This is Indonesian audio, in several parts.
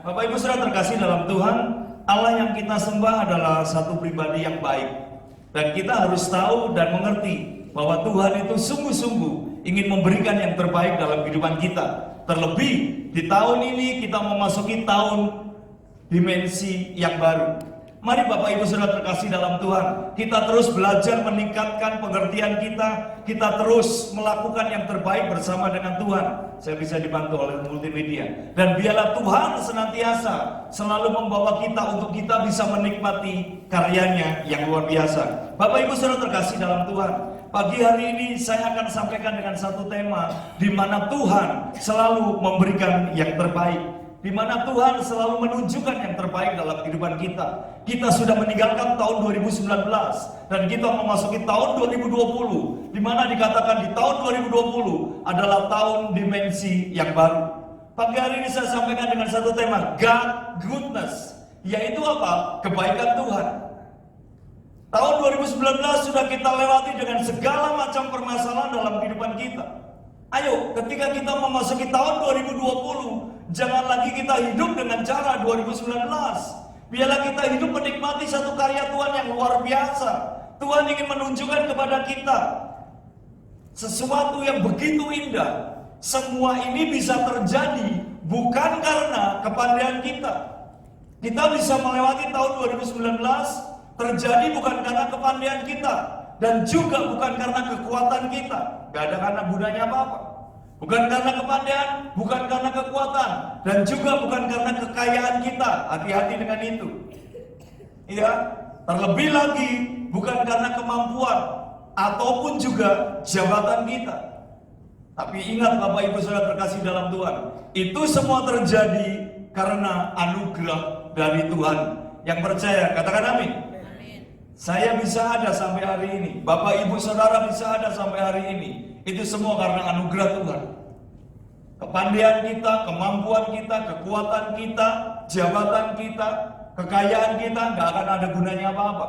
Bapak Ibu Saudara terkasih dalam Tuhan, Allah yang kita sembah adalah satu pribadi yang baik. Dan kita harus tahu dan mengerti bahwa Tuhan itu sungguh-sungguh ingin memberikan yang terbaik dalam kehidupan kita. Terlebih di tahun ini kita memasuki tahun dimensi yang baru. Mari Bapak Ibu Saudara terkasih dalam Tuhan, kita terus belajar meningkatkan pengertian kita terus melakukan yang terbaik bersama dengan Tuhan. Saya bisa dibantu oleh multimedia. Dan biarlah Tuhan senantiasa selalu membawa kita untuk kita bisa menikmati karyanya yang luar biasa. Bapak Ibu Saudara terkasih dalam Tuhan, pagi hari ini saya akan sampaikan dengan satu tema di mana Tuhan selalu memberikan yang terbaik. Di mana Tuhan selalu menunjukkan yang terbaik dalam kehidupan kita. Kita sudah meninggalkan tahun 2019 dan kita memasuki tahun 2020, di mana dikatakan di tahun 2020 adalah tahun dimensi yang baru. Pagi hari ini saya sampaikan dengan satu tema, God Goodness, yaitu apa? Kebaikan Tuhan. Tahun 2019 sudah kita lewati dengan segala macam permasalahan dalam kehidupan kita. Ayo, ketika kita memasuki tahun 2020, jangan lagi kita hidup dengan cara 2019. Biarlah kita hidup menikmati satu karya Tuhan yang luar biasa. Tuhan ingin menunjukkan kepada kita sesuatu yang begitu indah. Semua ini bisa terjadi bukan karena kepandaian kita. Kita bisa melewati tahun 2019 terjadi bukan karena kepandaian kita, dan juga bukan karena kekuatan kita. Gak ada karena gunanya apa-apa. Bukan karena kepandaian, bukan karena kekuatan, dan juga bukan karena kekayaan kita. Hati-hati dengan itu. Ya, terlebih lagi bukan karena kemampuan ataupun juga jabatan kita. Tapi ingat Bapak Ibu Saudara terkasih dalam Tuhan, itu semua terjadi karena anugerah dari Tuhan. Yang percaya katakan amin. Saya bisa ada sampai hari ini, Bapak Ibu Saudara bisa ada sampai hari ini. Itu semua karena anugerah Tuhan. Kepandaian kita, kemampuan kita, kekuatan kita, jabatan kita, kekayaan kita gak akan ada gunanya apa-apa.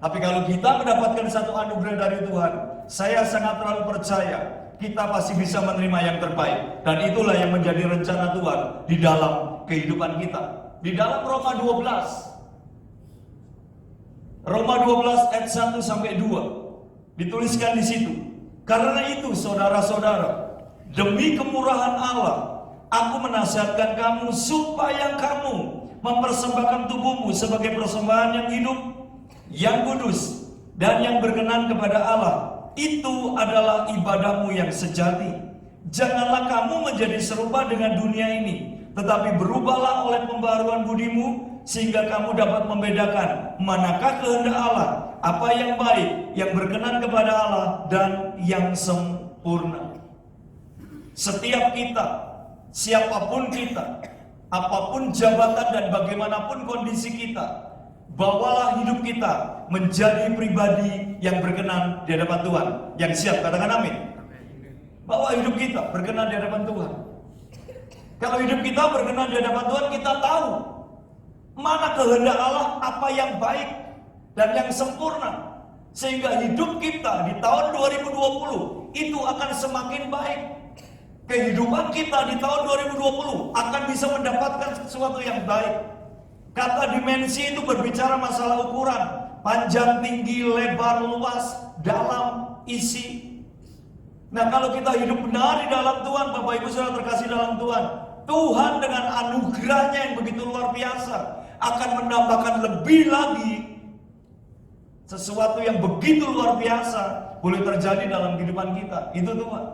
Tapi kalau kita mendapatkan satu anugerah dari Tuhan, saya sangat terlalu percaya kita pasti bisa menerima yang terbaik. Dan itulah yang menjadi rencana Tuhan di dalam kehidupan kita. Di dalam Roma 12 ayat 1 sampai 2 dituliskan di situ. Karena itu saudara-saudara, demi kemurahan Allah, aku menasihatkan kamu supaya kamu mempersembahkan tubuhmu sebagai persembahan yang hidup, yang kudus, dan yang berkenan kepada Allah. Itu adalah ibadahmu yang sejati. Janganlah kamu menjadi serupa dengan dunia ini, tetapi berubahlah oleh pembaharuan budimu, sehingga kamu dapat membedakan manakah kehendak Allah, apa yang baik, yang berkenan kepada Allah, dan yang sempurna. Setiap kita, siapapun kita, apapun jabatan dan bagaimanapun kondisi kita, bawalah hidup kita menjadi pribadi yang berkenan di hadapan Tuhan. Yang siap katakan amin. Bawa hidup kita berkenan di hadapan Tuhan. Kalau hidup kita berkenan di hadapan Tuhan, kita tahu mana kehendak Allah, apa yang baik dan yang sempurna. Sehingga hidup kita di tahun 2020 itu akan semakin baik. Kehidupan kita di tahun 2020 akan bisa mendapatkan sesuatu yang baik. Kata dimensi itu berbicara masalah ukuran, panjang, tinggi, lebar, luas, dalam, isi. Nah, kalau kita hidup benar di dalam Tuhan, Bapak Ibu Saudara terkasih dalam Tuhan, Tuhan dengan anugerahnya yang begitu luar biasa akan menambahkan lebih lagi sesuatu yang begitu luar biasa boleh terjadi dalam kehidupan kita. Itu Tuhan.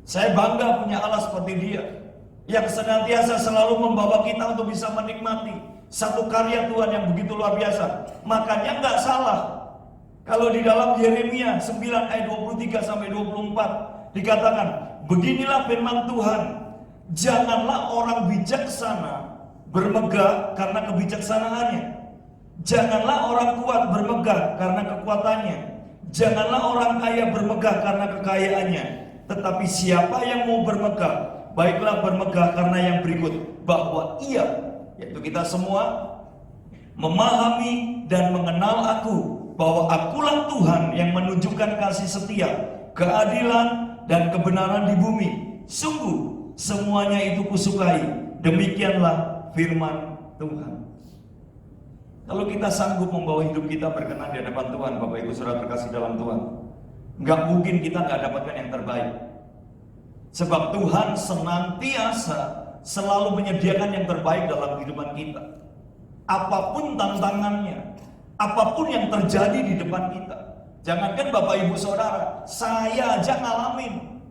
Saya bangga punya Allah seperti Dia, yang senantiasa selalu membawa kita untuk bisa menikmati satu karya Tuhan yang begitu luar biasa. Makanya nggak salah kalau di dalam Yeremia 9 ayat 23 sampai 24 dikatakan, beginilah firman Tuhan, janganlah orang bijaksana bermegah karena kebijaksanaannya, janganlah orang kuat bermegah karena kekuatannya, janganlah orang kaya bermegah karena kekayaannya. Tetapi siapa yang mau bermegah, baiklah bermegah karena yang berikut, bahwa ia, yaitu kita semua, memahami dan mengenal aku, bahwa akulah Tuhan yang menunjukkan kasih setia, keadilan, dan kebenaran di bumi. Sungguh semuanya itu kusukai. Demikianlah firman Tuhan. Kalau kita sanggup membawa hidup kita berkenan di hadapan Tuhan, Bapak Ibu Saudara terkasih dalam Tuhan, nggak mungkin kita nggak dapatkan yang terbaik. Sebab Tuhan senantiasa selalu menyediakan yang terbaik dalam kehidupan kita. Apapun tantangannya, apapun yang terjadi di depan kita. Jangankan Bapak Ibu Saudara, saya aja ngalamin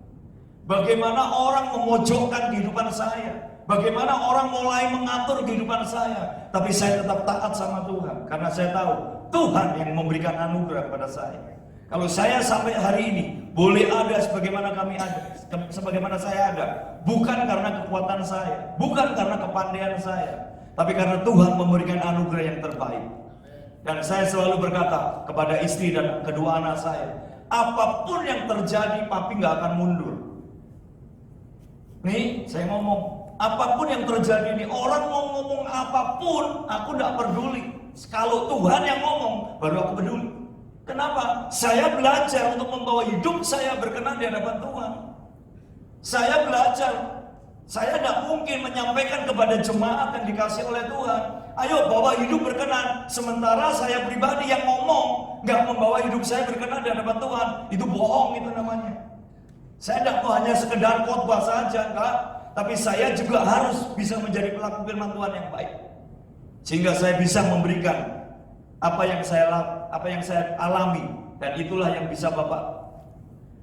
bagaimana orang memojokkan kehidupan saya, bagaimana orang mulai mengatur kehidupan saya. Tapi saya tetap taat sama Tuhan, karena saya tahu Tuhan yang memberikan anugerah kepada saya. Kalau saya sampai hari ini boleh ada sebagaimana kami ada, sebagaimana saya ada, bukan karena kekuatan saya, bukan karena kepandaian saya, tapi karena Tuhan memberikan anugerah yang terbaik. Dan saya selalu berkata kepada istri dan kedua anak saya, apapun yang terjadi, papi nggak akan mundur. Nih, saya ngomong, apapun yang terjadi nih, orang mau ngomong apapun, aku nggak peduli. Kalau Tuhan yang ngomong, baru aku peduli. Kenapa? Saya belajar untuk membawa hidup saya berkenan di hadapan Tuhan. Saya belajar. Saya tidak mungkin menyampaikan kepada jemaat yang dikasih oleh Tuhan, ayo bawa hidup berkenan. Sementara saya pribadi yang ngomong, nggak membawa hidup saya berkenan di hadapan Tuhan. Itu bohong itu namanya. Saya tidak mau hanya sekedar khotbah saja, enggak. Tapi saya juga harus bisa menjadi pelaku firman Tuhan yang baik. Sehingga saya bisa memberikan apa yang saya alami, dan itulah yang bisa Bapak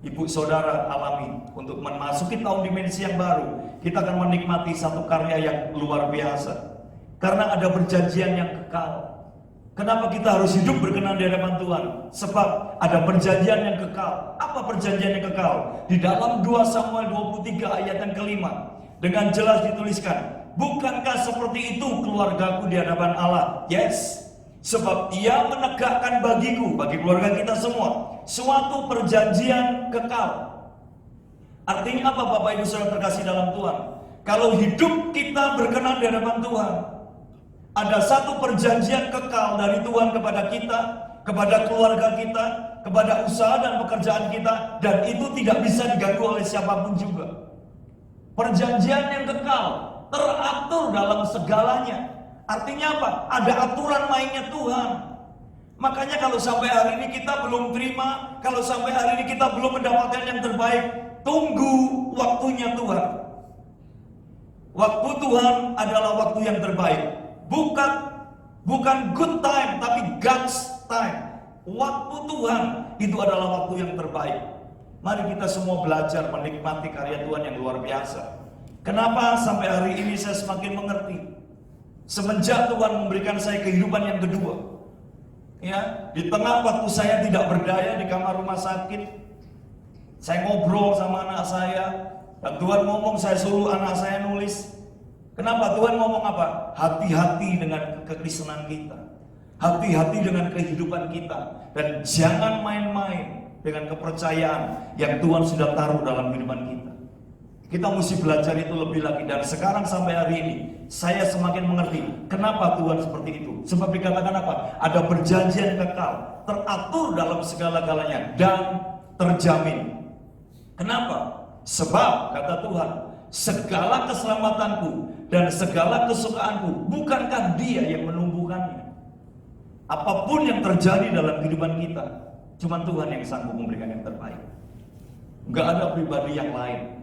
Ibu Saudara alami untuk memasuki tahun dimensi yang baru. Kita akan menikmati satu karya yang luar biasa karena ada perjanjian yang kekal. Kenapa kita harus hidup berkenan di hadapan Tuhan? Sebab ada perjanjian yang kekal. Apa perjanjian yang kekal? Di dalam 2 Samuel 23 ayat yang kelima dengan jelas dituliskan, bukankah seperti itu keluargaku di hadapan Allah? Yes. Sebab Ia menegakkan bagiku, bagi keluarga kita semua, suatu perjanjian kekal. Artinya apa Bapak Ibu Saudara terkasih dalam Tuhan? Kalau hidup kita berkenan di hadapan Tuhan, ada satu perjanjian kekal dari Tuhan kepada kita, kepada keluarga kita, kepada usaha dan pekerjaan kita, dan itu tidak bisa diganggu oleh siapapun juga. Perjanjian yang kekal, teratur dalam segalanya. Artinya apa? Ada aturan mainnya Tuhan. Makanya kalau sampai hari ini kita belum terima, kalau sampai hari ini kita belum mendapatkan yang terbaik, tunggu waktunya Tuhan. Waktu Tuhan adalah waktu yang terbaik. Bukan good time, tapi God's time. Waktu Tuhan itu adalah waktu yang terbaik. Mari kita semua belajar menikmati karya Tuhan yang luar biasa. Kenapa sampai hari ini saya semakin mengerti? Semenjak Tuhan memberikan saya kehidupan yang kedua, ya, di tengah waktu saya tidak berdaya di kamar rumah sakit, saya ngobrol sama anak saya, dan Tuhan ngomong, saya suruh anak saya nulis. Kenapa? Tuhan ngomong apa? Hati-hati dengan kekristenan kita, hati-hati dengan kehidupan kita, dan jangan main-main dengan kepercayaan yang Tuhan sudah taruh dalam kehidupan kita. Kita mesti belajar itu lebih lagi. Dan sekarang sampai hari ini saya semakin mengerti kenapa Tuhan seperti itu. Sebab dikatakan apa? Ada perjanjian kekal, teratur dalam segala-galanya dan terjamin. Kenapa? Sebab kata Tuhan, segala keselamatanku dan segala kesukaanku, bukankah Dia yang menumbuhkannya? Apapun yang terjadi dalam kehidupan kita, cuma Tuhan yang sanggup memberikan yang terbaik. Gak ada pribadi yang lain.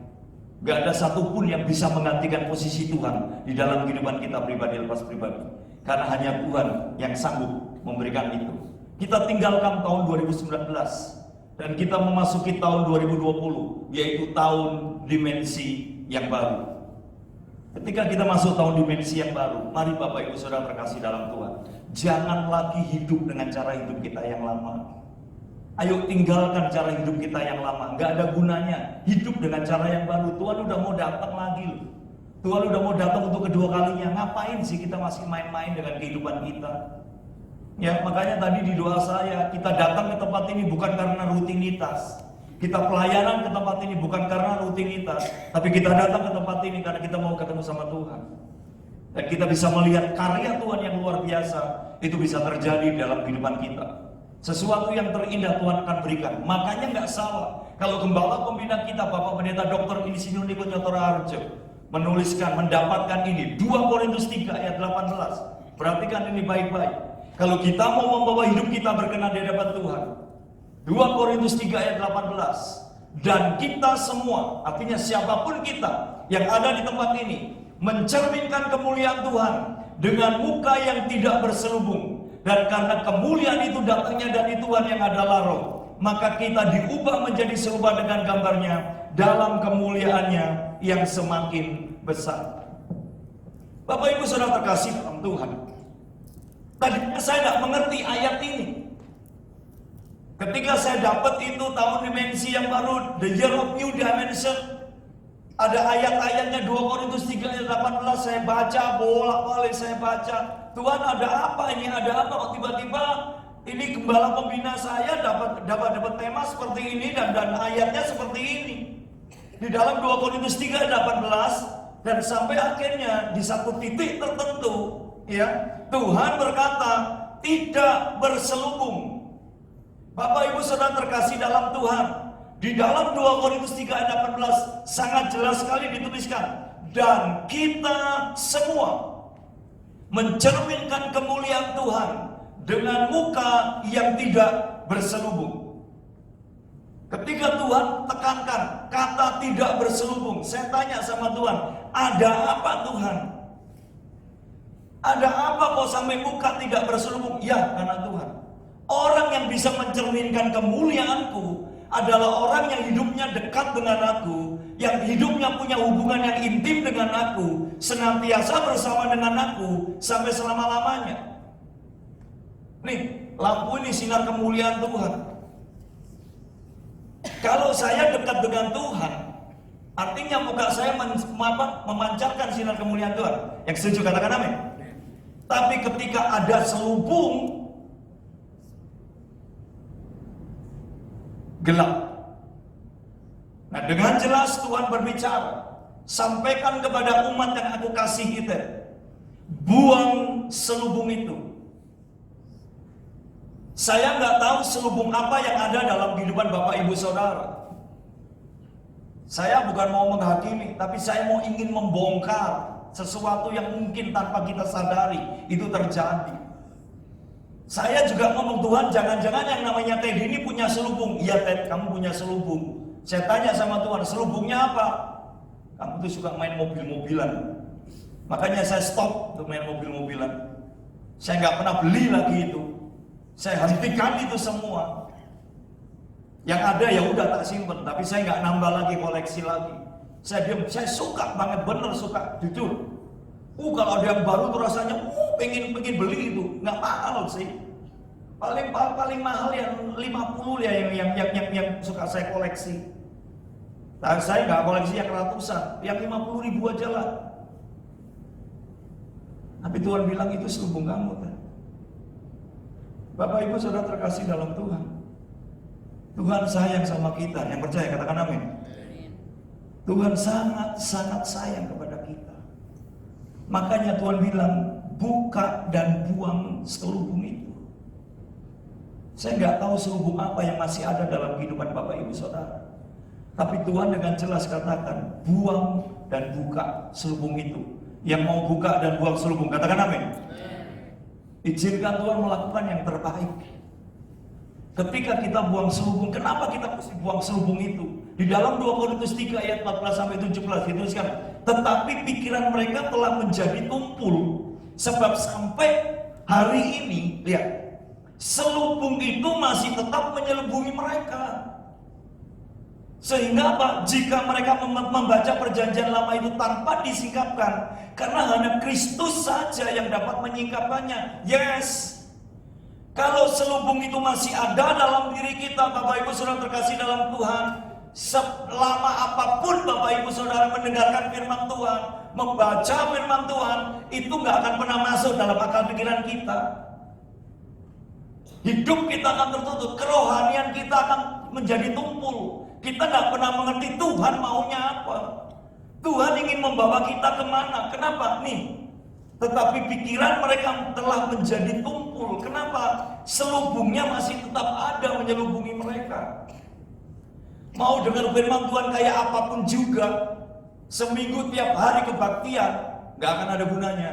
Gak ada satupun yang bisa menggantikan posisi Tuhan di dalam kehidupan kita pribadi lepas pribadi. Karena hanya Tuhan yang sanggup memberikan itu. Kita tinggalkan tahun 2019 dan kita memasuki tahun 2020, yaitu tahun dimensi yang baru. Ketika kita masuk tahun dimensi yang baru, mari Bapak Ibu Saudara terkasih dalam Tuhan, jangan lagi hidup dengan cara hidup kita yang lama. Ayo tinggalkan cara hidup kita yang lama, nggak ada gunanya hidup dengan cara yang baru. Tuhan udah mau datang lagi loh. Tuhan udah mau datang untuk kedua kalinya. Ngapain sih kita masih main-main dengan kehidupan kita? Ya, makanya tadi di doa saya, kita datang ke tempat ini bukan karena rutinitas. Kita pelayanan ke tempat ini bukan karena rutinitas, tapi kita datang ke tempat ini karena kita mau ketemu sama Tuhan. Dan kita bisa melihat karya Tuhan yang luar biasa, itu bisa terjadi dalam kehidupan kita. Sesuatu yang terindah Tuhan akan berikan. Makanya nggak salah kalau gembala pembina kita, Bapak Pendeta Dr. Insinyur Niko Nyotora Harjo, menuliskan, mendapatkan ini. 2 Korintus 3 ayat 18. Perhatikan ini baik-baik. Kalau kita mau membawa hidup kita berkenan di hadapan Tuhan. 2 Korintus 3 ayat 18. Dan kita semua, artinya siapapun kita yang ada di tempat ini, mencerminkan kemuliaan Tuhan dengan muka yang tidak berselubung. Dan karena kemuliaan itu datangnya dari Tuhan yang adalah Roh, maka kita diubah menjadi serupa dengan gambarnya dalam kemuliaannya yang semakin besar. Bapak Ibu Saudara terkasih dalam Tuhan, tadi saya tidak mengerti ayat ini. Ketika saya dapat itu tahun dimensi yang baru, the year of new dimension, ada ayat-ayatnya 2 Korintus 3 ayat 18, saya baca bolak-balik, saya baca, Tuhan ada apa ini, ada apa kok tiba-tiba ini gembala pembina saya dapat tema seperti ini dan ayatnya seperti ini. Di dalam 2 Korintus 3 ayat 18 dan sampai akhirnya di satu titik tertentu, ya, Tuhan berkata tidak berselubung. Bapak Ibu Saudara terkasih dalam Tuhan, di dalam 2 Korintus 3 ayat 18 sangat jelas sekali dituliskan, dan kita semua mencerminkan kemuliaan Tuhan dengan muka yang tidak berselubung. Ketika Tuhan tekankan kata tidak berselubung, saya tanya sama Tuhan, ada apa Tuhan? Ada apa kok sampai muka tidak berselubung? Ya, karena Tuhan. Orang yang bisa mencerminkan kemuliaanku adalah orang yang hidupnya dekat dengan aku, yang hidupnya punya hubungan yang intim dengan aku, senantiasa bersama dengan aku sampai selama-lamanya. Nih, lampu ini sinar kemuliaan Tuhan. Kalau saya dekat dengan Tuhan, artinya muka saya memancarkan sinar kemuliaan Tuhan. Yang setuju katakan amin. Tapi ketika ada selubung, gelap. Nah, dengan jelas Tuhan berbicara, sampaikan kepada umat yang aku kasih itu, buang selubung itu. Saya nggak tahu selubung apa yang ada dalam kehidupan Bapak Ibu Saudara. Saya bukan mau menghakimi, tapi saya mau ingin membongkar sesuatu yang mungkin tanpa kita sadari itu terjadi. Saya juga ngomong, Tuhan, jangan-jangan yang namanya Teddy ini punya selubung. Iya Ted, kamu punya selubung. Saya tanya sama Tuhan, selubungnya apa? Kamu tuh suka main mobil-mobilan. Makanya saya stop untuk main mobil-mobilan. Saya nggak pernah beli lagi itu. Saya hentikan itu semua. Yang ada ya udah tak simpen, tapi saya nggak nambah lagi, koleksi lagi. Saya diam, saya suka banget, bener suka, jujur. Kalau ada yang baru tuh rasanya, pengen beli itu, nggak mahal sih. Paling mahal yang 50 ya yang suka saya koleksi. Nah, saya nggak koleksi yang ratusan, yang 50.000 aja lah. Tapi Tuhan bilang itu selubung kamu kan. Bapak Ibu Saudara terkasih dalam Tuhan. Tuhan sayang sama kita, yang percaya katakan amin. Tuhan sangat sayang kepada kita. Makanya Tuhan bilang, buka dan buang selubung itu. Saya nggak tahu selubung apa yang masih ada dalam kehidupan Bapak Ibu Saudara. Tapi Tuhan dengan jelas katakan, buang dan buka selubung itu. Yang mau buka dan buang selubung, katakan amin. Izinkan Tuhan melakukan yang terbaik. Ketika kita buang selubung, kenapa kita mesti buang selubung itu? Di dalam 2 Korintus 3 ayat 14-17 dituliskan, tetapi pikiran mereka telah menjadi tumpul, sebab sampai hari ini, lihat, selubung itu masih tetap menyelubungi mereka. Sehingga apa? Jika mereka membaca perjanjian lama itu tanpa disingkapkan, karena hanya Kristus saja yang dapat menyingkapkannya. Yes. Kalau selubung itu masih ada dalam diri kita, Bapak Ibu Saudara terkasih dalam Tuhan, selama apapun Bapak Ibu Saudara mendengarkan firman Tuhan, membaca firman Tuhan, itu nggak akan pernah masuk dalam akal pikiran kita. Hidup kita akan tertutup, kerohanian kita akan menjadi tumpul. Kita nggak pernah mengerti Tuhan maunya apa. Tuhan ingin membawa kita kemana? Kenapa? Nih, tetapi pikiran mereka telah menjadi tumpul. Kenapa? Selubungnya masih tetap ada menyelubungi mereka. Mau dengar firman Tuhan kayak apapun juga, seminggu tiap hari kebaktian, nggak akan ada gunanya.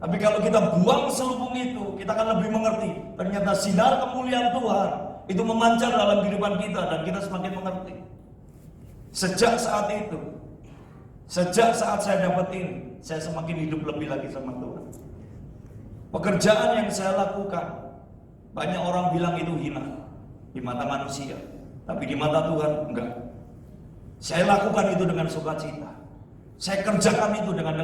Tapi kalau kita buang selubung itu, kita akan lebih mengerti. Ternyata sinar kemuliaan Tuhan itu memancar dalam kehidupan kita dan kita semakin mengerti. Sejak saat itu, sejak saat saya dapat ini, saya semakin hidup lebih lagi sama Tuhan. Pekerjaan yang saya lakukan, banyak orang bilang itu hina di mata manusia, tapi di mata Tuhan enggak. Saya lakukan itu dengan sukacita. Saya kerjakan itu dengan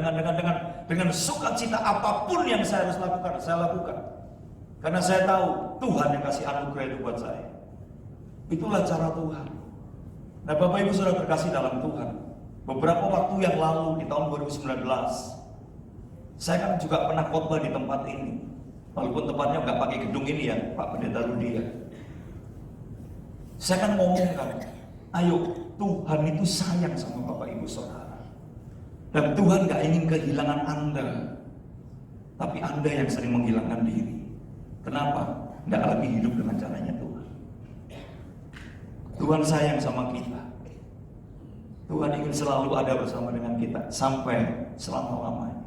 sukacita. Apapun yang saya harus lakukan, saya lakukan. Karena saya tahu Tuhan yang kasih anugerah itu buat saya. Itulah cara Tuhan. Nah, Bapak Ibu Saudara terkasih dalam Tuhan, beberapa waktu yang lalu di tahun 2019, saya kan juga pernah khotbah di tempat ini. Walaupun tempatnya nggak pakai gedung ini ya, Pak Pendeta Rudi ya. Saya kan ngomongkan, ayo Tuhan itu sayang sama Bapak Ibu Saudara. Dan Tuhan gak ingin kehilangan Anda, tapi Anda yang sering menghilangkan diri. Kenapa? Gak lagi hidup dengan caranya Tuhan. Tuhan sayang sama kita. Tuhan ingin selalu ada bersama dengan kita sampai selama-lamanya.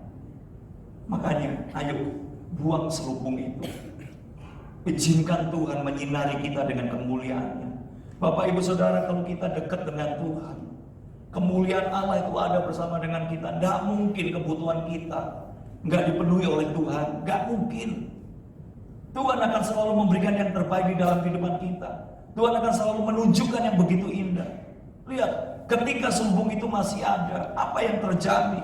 Makanya ayo buang selubung itu. Izinkan Tuhan menyinari kita dengan kemuliaannya. Bapak Ibu Saudara, kalau kita dekat dengan Tuhan, kemuliaan Allah itu ada bersama dengan kita. Tidak mungkin kebutuhan kita nggak dipenuhi oleh Tuhan. Nggak mungkin. Tuhan akan selalu memberikan yang terbaik di dalam kehidupan kita. Tuhan akan selalu menunjukkan yang begitu indah. Lihat, ketika selubung itu masih ada, apa yang terjadi?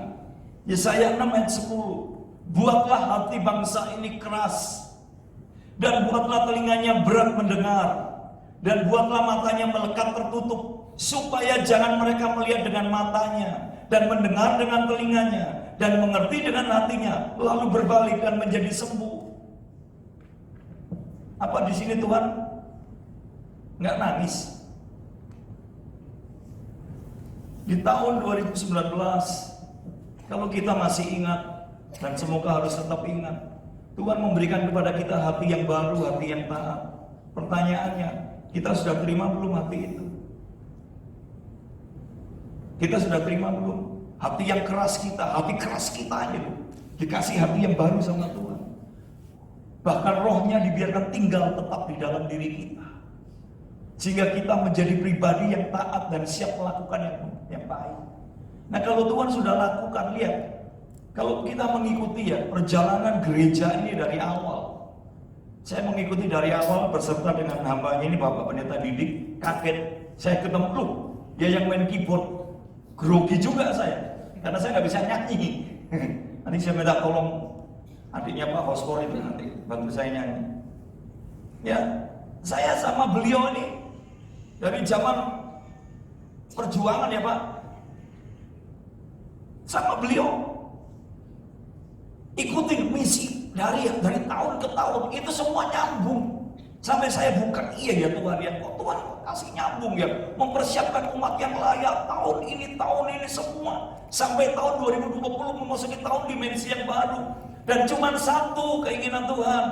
Yesaya 6 ayat 10. Buatlah hati bangsa ini keras, dan buatlah telinganya berat mendengar, dan buatlah matanya melekat tertutup, supaya jangan mereka melihat dengan matanya, dan mendengar dengan telinganya, dan mengerti dengan hatinya, lalu berbalik dan menjadi sembuh. Apa di sini Tuhan nggak nangis? Di tahun 2019, kalau kita masih ingat, dan semoga harus tetap ingat, Tuhan memberikan kepada kita hati yang baru, hati yang taat. Pertanyaannya, kita sudah terima belum hati itu? Kita sudah terima belum? Hati yang keras kita, hati keras kita aja loh, dikasih hati yang baru sama Tuhan. Bahkan rohnya dibiarkan tinggal tetap di dalam diri kita, sehingga kita menjadi pribadi yang taat dan siap melakukan yang baik. Nah, kalau Tuhan sudah lakukan, lihat, kalau kita mengikuti ya perjalanan gereja ini dari awal. Saya mengikuti dari awal berserta dengan hambanya ini, Bapak Pendeta Didik. Kaget, saya ketemu loh, dia yang main keyboard. Grogi juga saya, karena saya nggak bisa nyanyi. Nanti saya minta tolong adiknya Pak Hoskor itu nanti bantu saya nyanyi. Ya, saya sama beliau ini dari zaman perjuangan ya Pak. Sama beliau ikutin misi dari tahun ke tahun, itu semua nyambung. Sampai saya buka, iya ya Tuhan ya, kok Tuhan kasih nyambung ya, mempersiapkan umat yang layak tahun ini semua. Sampai tahun 2020 memasuki tahun dimensi yang baru. Dan cuma satu keinginan Tuhan,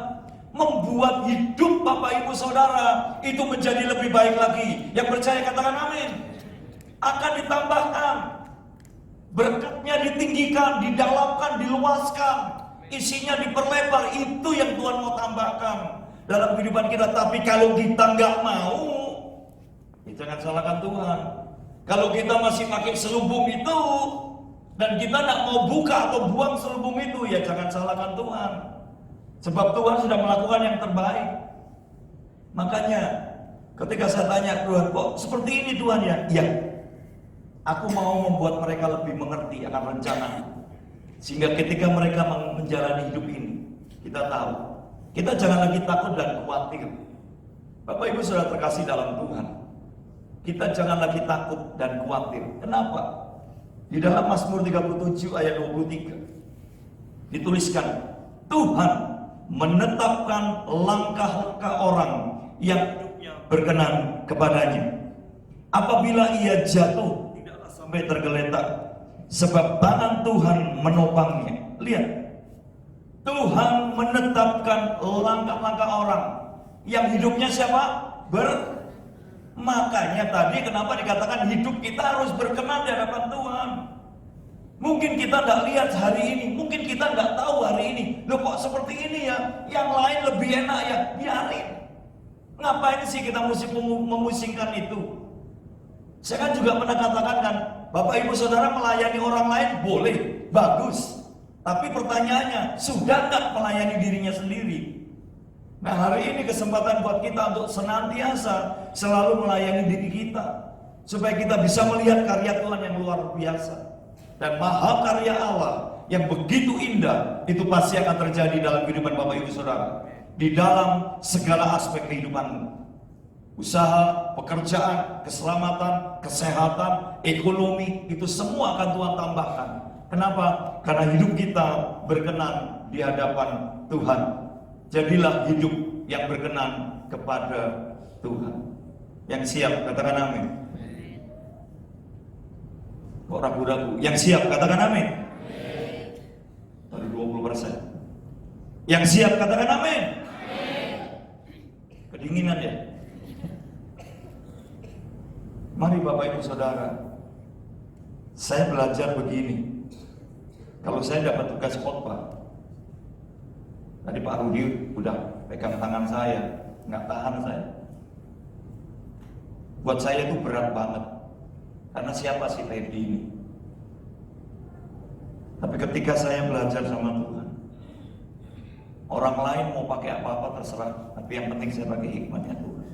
membuat hidup Bapak Ibu Saudara itu menjadi lebih baik lagi. Yang percaya katakan amin. Akan ditambahkan, berkatnya ditinggikan, didalamkan, diluaskan, isinya diperlebar. Itu yang Tuhan mau tambahkan dalam kehidupan kita. Tapi kalau kita nggak mau, ya jangan salahkan Tuhan. Kalau kita masih pakai selubung itu dan kita nggak mau buka atau buang selubung itu, ya jangan salahkan Tuhan. Sebab Tuhan sudah melakukan yang terbaik. Makanya ketika saya tanya Tuhan, kok seperti ini Tuhan ya? Iya, aku mau membuat mereka lebih mengerti akan rencana, sehingga ketika mereka menjalani hidup ini, kita tahu, kita jangan lagi takut dan khawatir. Bapak Ibu Saudara terkasih dalam Tuhan, kita jangan lagi takut dan khawatir. Kenapa? Di dalam Mazmur 37 ayat 23 dituliskan, Tuhan menetapkan langkah-langkah orang yang hidupnya berkenan kepadanya. Apabila ia jatuh, tidaklah sampai tergeletak, sebab tangan Tuhan menopangnya. Lihat, Tuhan menetapkan langkah-langkah orang yang hidupnya siapa? Makanya tadi kenapa dikatakan hidup kita harus berkenan di hadapan Tuhan. Mungkin kita nggak lihat hari ini, mungkin kita nggak tahu hari ini. Loh kok seperti ini ya? Yang lain lebih enak ya? Biarin. Ngapain sih kita mesti memusingkan itu? Saya kan juga pernah katakan kan, Bapak Ibu Saudara melayani orang lain boleh, bagus. Tapi pertanyaannya, sudah nggak melayani dirinya sendiri? Nah hari ini kesempatan buat kita untuk senantiasa selalu melayani diri kita, supaya kita bisa melihat karya Tuhan yang luar biasa. Dan mahakarya Allah yang begitu indah itu pasti akan terjadi dalam kehidupan Bapak Ibu Saudara, di dalam segala aspek kehidupanmu. Usaha, pekerjaan, keselamatan, kesehatan, ekonomi, itu semua akan Tuhan tambahkan. Kenapa? Karena hidup kita berkenan di hadapan Tuhan. Jadilah hidup yang berkenan kepada Tuhan. Yang siap, katakan amin. Kok ragu-ragu? Yang siap, katakan amin. Baru 20%. Yang siap, katakan amin. Kedinginan ya. Mari Bapak Ibu Saudara, saya belajar begini. Kalau saya dapat tugas khotbah, tadi Pak Rudi udah pegang tangan saya, nggak tahan saya. Buat saya itu berat banget. Karena siapa sih Teddy ini? Tapi ketika saya belajar sama Tuhan, orang lain mau pakai apa-apa terserah, tapi yang penting saya pakai hikmatnya Tuhan.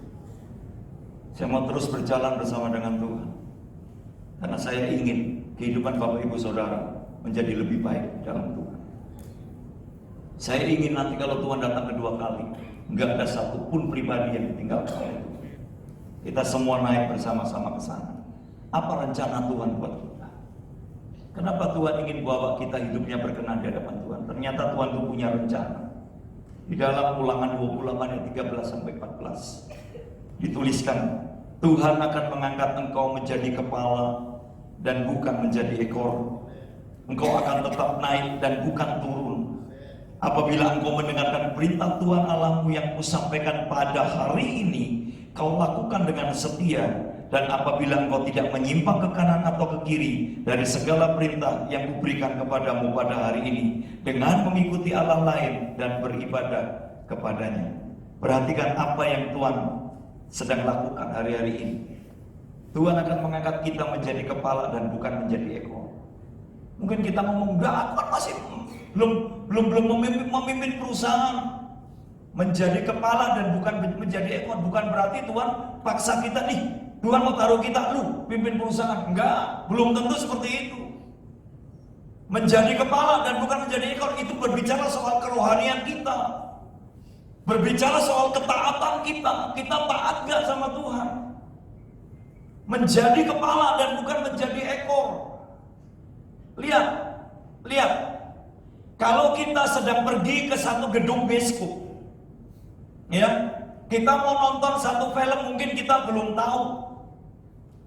Saya mau terus berjalan bersama dengan Tuhan, karena saya ingin kehidupan Bapak Ibu Saudara menjadi lebih baik dalam Tuhan. Saya ingin nanti kalau Tuhan datang kedua kali, nggak ada satupun pribadi yang ditinggalkan oleh Tuhan. Kita semua naik bersama-sama ke sana. Apa rencana Tuhan buat kita? Kenapa Tuhan ingin bawa kita hidupnya berkenan di hadapan Tuhan? Ternyata Tuhan itu punya rencana. Di dalam Ulangan 28 ayat 13-14 dituliskan, Tuhan akan mengangkat engkau menjadi kepala dan bukan menjadi ekor. Engkau akan tetap naik dan bukan turun. Apabila engkau mendengarkan perintah Tuhan Allahmu yang kusampaikan pada hari ini, kau lakukan dengan setia. Dan apabila engkau tidak menyimpang ke kanan atau ke kiri dari segala perintah yang kuberikan kepadamu pada hari ini, dengan mengikuti Allah lain dan beribadah kepadanya. Perhatikan apa yang Tuhan sedang lakukan hari-hari ini. Tuhan akan mengangkat kita menjadi kepala dan bukan menjadi ekor. Mungkin kita ngomong, enggak, aku kan masih belum memimpin perusahaan. Menjadi kepala dan bukan menjadi ekor bukan berarti Tuhan paksa kita nih. Tuhan mau taruh kita, lu pimpin perusahaan. Enggak, belum tentu seperti itu. Menjadi kepala dan bukan menjadi ekor itu berbicara soal kerohanian kita. Berbicara soal ketaatan kita. Kita taat gak sama Tuhan? Menjadi kepala dan bukan menjadi ekor. Lihat. Kalau kita sedang pergi ke satu gedung bioskop, ya, kita mau nonton satu film, mungkin kita belum tahu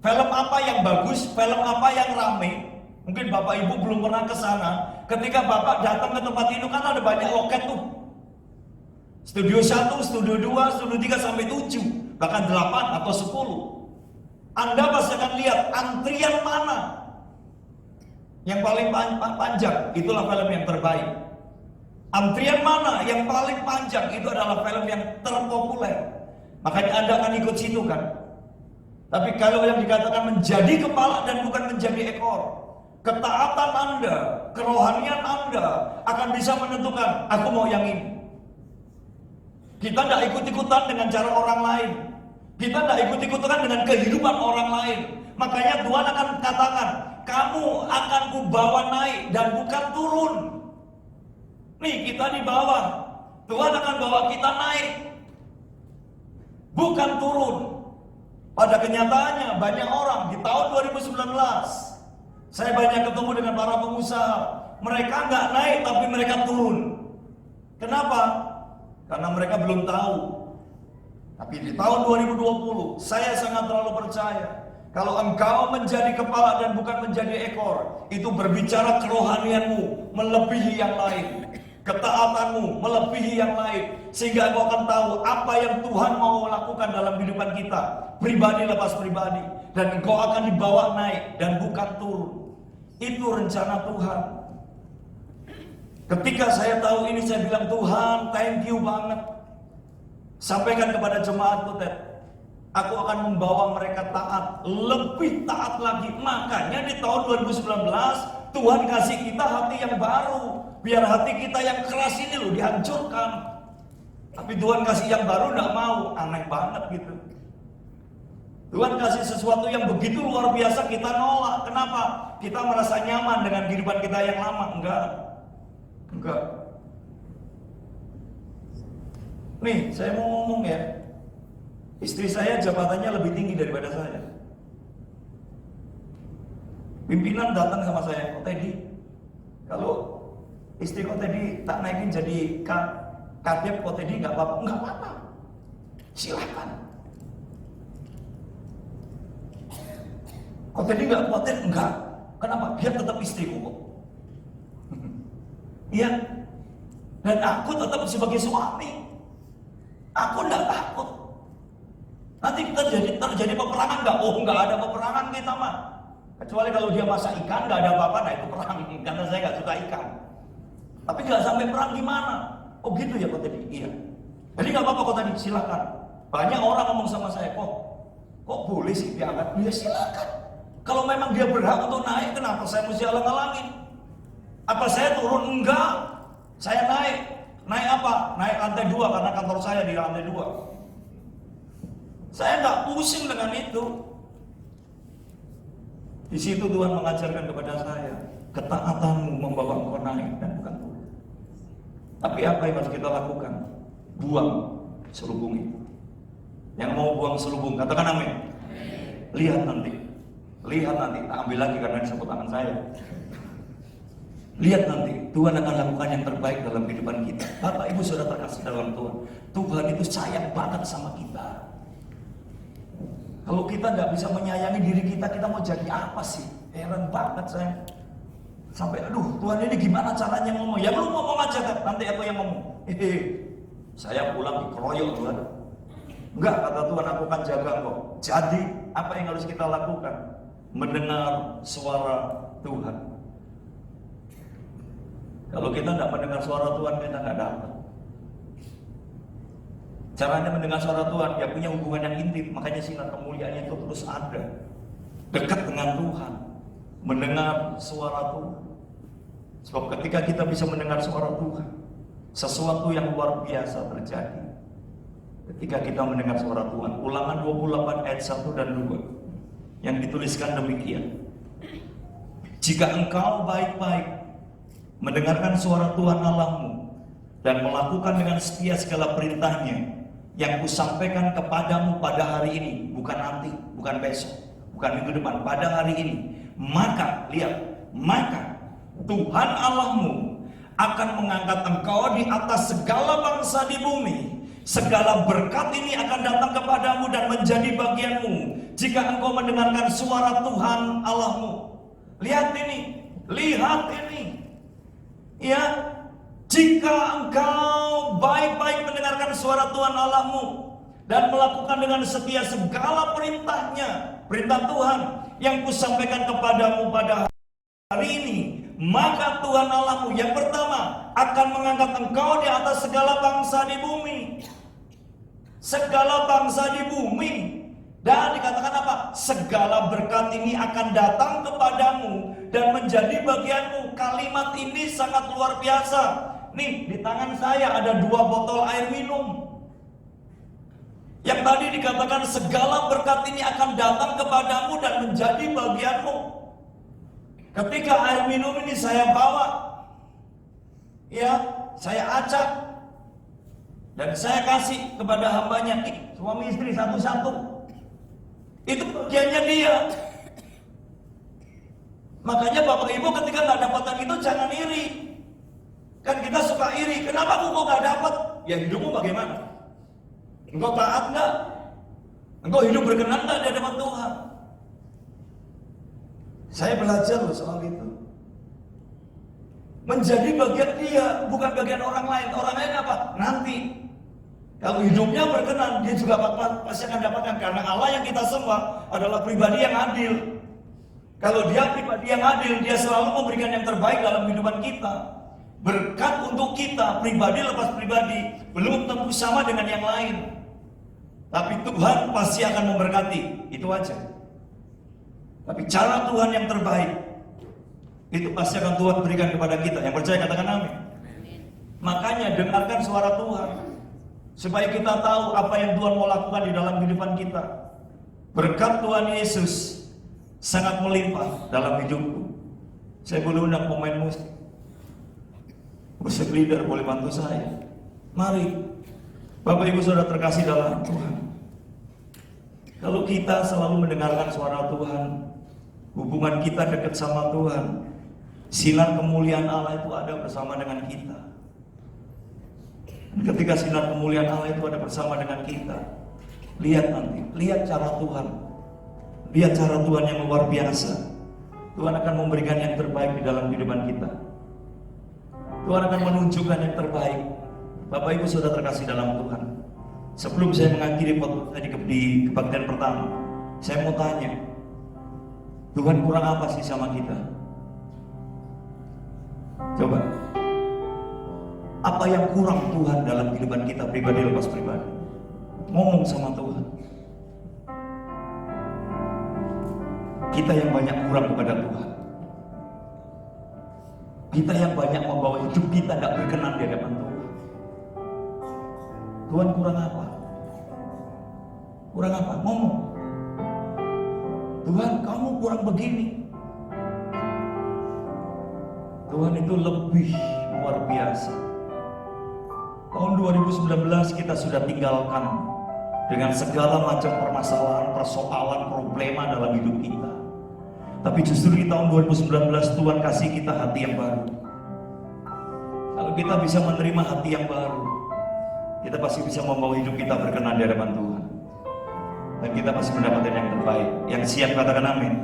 film apa yang bagus, film apa yang rame. Mungkin Bapak Ibu belum pernah ke sana. Ketika Bapak datang ke tempat itu kan ada banyak loket tuh. Studio 1, Studio 2, Studio 3 sampai 7, bahkan 8 atau 10. Anda pasti akan lihat antrian mana yang paling panjang, itulah film yang terbaik. Antrian mana yang paling panjang, itu adalah film yang terpopuler. Makanya Anda akan ikut situ kan. Tapi kalau yang dikatakan menjadi kepala dan bukan menjadi ekor, ketaatan Anda, kerohanian Anda akan bisa menentukan, aku mau yang ini. Kita tidak ikut-ikutan dengan cara orang lain. Kita tidak ikut-ikutan dengan kehidupan orang lain. Makanya Tuhan akan katakan, kamu akan kubawa naik dan bukan turun. Nih kita di bawah, Tuhan akan bawa kita naik, bukan turun. Pada kenyataannya banyak orang di tahun 2019, saya banyak ketemu dengan para pengusaha. Mereka nggak naik tapi mereka turun. Kenapa? Karena mereka belum tahu. Tapi di tahun 2020, saya sangat terlalu percaya kalau engkau menjadi kepala dan bukan menjadi ekor, itu berbicara kerohanianmu melebihi yang lain, ketaatanmu melebihi yang lain, sehingga engkau akan tahu apa yang Tuhan mau lakukan dalam kehidupan kita, pribadi lepas pribadi, dan engkau akan dibawa naik dan bukan turun. Itu rencana Tuhan. Ketika saya tahu ini, saya bilang, Tuhan, thank you banget. Sampaikan kepada jemaat Ted, aku akan membawa mereka taat, lebih taat lagi. Makanya di tahun 2019 Tuhan kasih kita hati yang baru, biar hati kita yang keras ini loh dihancurkan. Tapi Tuhan kasih yang baru nggak mau, aneh banget gitu. Tuhan kasih sesuatu yang begitu luar biasa, kita nolak. Kenapa? Kita merasa nyaman dengan kehidupan kita yang lama. Enggak. Nih, saya mau ngomong ya. Istri saya jabatannya lebih tinggi daripada saya. Pimpinan datang sama saya, Kok Teddy, kalau istri Kok Teddy tak naikin jadi kadep Kok Teddy nggak apa-apa. Nggak apa-apa, silakan. Kok Teddy nggak khawatir? Enggak. Kenapa? Dia tetap istriku kok. Iya. Dan aku tetap sebagai suami. Aku enggak takut. Nanti terjadi peperangan enggak? Oh, enggak ada peperangan kita mah. Kecuali kalau dia masak ikan, enggak ada apa-apa, nah itu perang. Karena saya enggak suka ikan. Tapi enggak sampai perang gimana? Oh gitu ya Kok Teddy? Iya. Jadi enggak apa-apa Kok Teddy, silakan. Banyak orang ngomong sama saya, kok boleh sih diangkat? Ya silakan. Kalau memang dia berhak untuk naik, kenapa saya mesti halang-halangin? Apa saya turun? Enggak. Saya naik. Naik apa? Naik lantai 2 karena kantor saya di lantai 2. Saya nggak pusing dengan itu. Di situ Tuhan mengajarkan kepada saya, ketaatanmu membawa engkau naik dan bukan turun. Tapi apa yang harus kita lakukan? Buang selubung itu. Yang mau buang selubung, katakan amin. Lihat nanti, tak ambil lagi karena disebut tangan saya. Lihat nanti, Tuhan akan lakukan yang terbaik dalam kehidupan kita. Bapak Ibu sudah terkasih dalam Tuhan. Tuhan itu sayang banget sama kita. Kalau kita nggak bisa menyayangi diri kita, kita mau jadi apa sih? Heran banget saya. Sampai aduh, Tuhan ini gimana caranya ngomong? Ya lu ngomong aja kan, nanti aku yang ngomong. Saya pulang dikeroyok Tuhan. Enggak, kata Tuhan, aku akan jaga kok. Jadi, apa yang harus kita lakukan? Mendengar suara Tuhan. Kalau kita tidak mendengar suara Tuhan, kita nggak dapat. Caranya mendengar suara Tuhan, ya punya hubungan yang intim. Makanya sinar kemuliaan itu terus ada. Dekat dengan Tuhan. Mendengar suara Tuhan. Sebab ketika kita bisa mendengar suara Tuhan, sesuatu yang luar biasa terjadi. Ketika kita mendengar suara Tuhan. Ulangan 28 ayat 1 dan 2. Yang dituliskan demikian. Jika engkau baik-baik mendengarkan suara Tuhan Allahmu dan melakukan dengan setia segala perintahnya yang kusampaikan kepadamu pada hari ini, bukan nanti, bukan besok, bukan minggu depan, pada hari ini, maka Tuhan Allahmu akan mengangkat engkau di atas segala bangsa di bumi. Segala berkat ini akan datang kepadamu dan menjadi bagianmu jika engkau mendengarkan suara Tuhan Allahmu. Lihat ini. Ya, jika engkau baik-baik mendengarkan suara Tuhan Allahmu dan melakukan dengan setia segala perintahnya, perintah Tuhan yang kusampaikan kepadamu pada hari ini, maka Tuhan Allahmu yang pertama akan mengangkat engkau di atas segala bangsa di bumi. Segala bangsa di bumi. Dan dikatakan apa? Segala berkat ini akan datang kepadamu dan menjadi bagianmu. Kalimat ini sangat luar biasa. Nih, di tangan saya ada 2 botol air minum. Yang tadi dikatakan segala berkat ini akan datang kepadamu dan menjadi bagianmu. Ketika air minum ini saya bawa, ya, saya acak dan saya kasih kepada hambanya, suami istri satu-satu. Itu bagiannya dia. Makanya Bapak Ibu ketika nggak dapatkan itu jangan iri. Kan kita suka iri. Kenapa aku kok nggak dapat? Ya hidupmu bagaimana? Engkau taat nggak? Engkau hidup berkenan nggak di hadapan Tuhan? Saya belajar loh soal itu. Menjadi bagian dia, bukan bagian orang lain. Orang lain apa? Nanti. Kalau hidupnya berkenan, dia juga pasti akan dapatkan. Karena Allah yang kita sembah adalah pribadi yang adil. Kalau dia pribadi yang adil, dia selalu memberikan yang terbaik dalam kehidupan kita. Berkat untuk kita, pribadi lepas pribadi, belum tentu sama dengan yang lain. Tapi Tuhan pasti akan memberkati, itu aja. Tapi cara Tuhan yang terbaik, itu pasti akan Tuhan berikan kepada kita. Yang percaya katakan amin. Makanya dengarkan suara Tuhan, supaya kita tahu apa yang Tuhan mau lakukan di dalam kehidupan kita. Berkat Tuhan Yesus sangat melimpah dalam hidupku. Saya boleh undang pemain musik leader boleh bantu saya. Mari, Bapak Ibu Saudara terkasih dalam Tuhan. Kalau kita selalu mendengarkan suara Tuhan, hubungan kita dekat sama Tuhan, sinar kemuliaan Allah itu ada bersama dengan kita. Dan ketika sinar kemuliaan Allah itu ada bersama dengan kita, lihat nanti, lihat cara Tuhan. Lihat cara Tuhan yang luar biasa. Tuhan akan memberikan yang terbaik di dalam kehidupan kita. Tuhan akan menunjukkan yang terbaik. Bapak Ibu Saudara terkasih dalam Tuhan, sebelum saya mengakhiri di kebaktian pertama, saya mau tanya, Tuhan kurang apa sih sama kita? Coba, apa yang kurang Tuhan dalam kehidupan kita pribadi lepas pribadi? Ngomong sama Tuhan. Kita yang banyak kurang kepada Tuhan. Kita yang banyak membawa hidup kita tidak berkenan di hadapan Tuhan. Tuhan kurang apa? Kurang apa? Ngomong. Tuhan, kamu kurang begini. Tuhan itu lebih luar biasa. Tahun 2019 kita sudah tinggalkan dengan segala macam permasalahan, persoalan, problema dalam hidup kita. Tapi justru di tahun 2019 Tuhan kasih kita hati yang baru. Kalau kita bisa menerima hati yang baru, kita pasti bisa membawa hidup kita berkenan di hadapan Tuhan. Dan kita pasti mendapatkan yang terbaik. Yang siap katakan amin.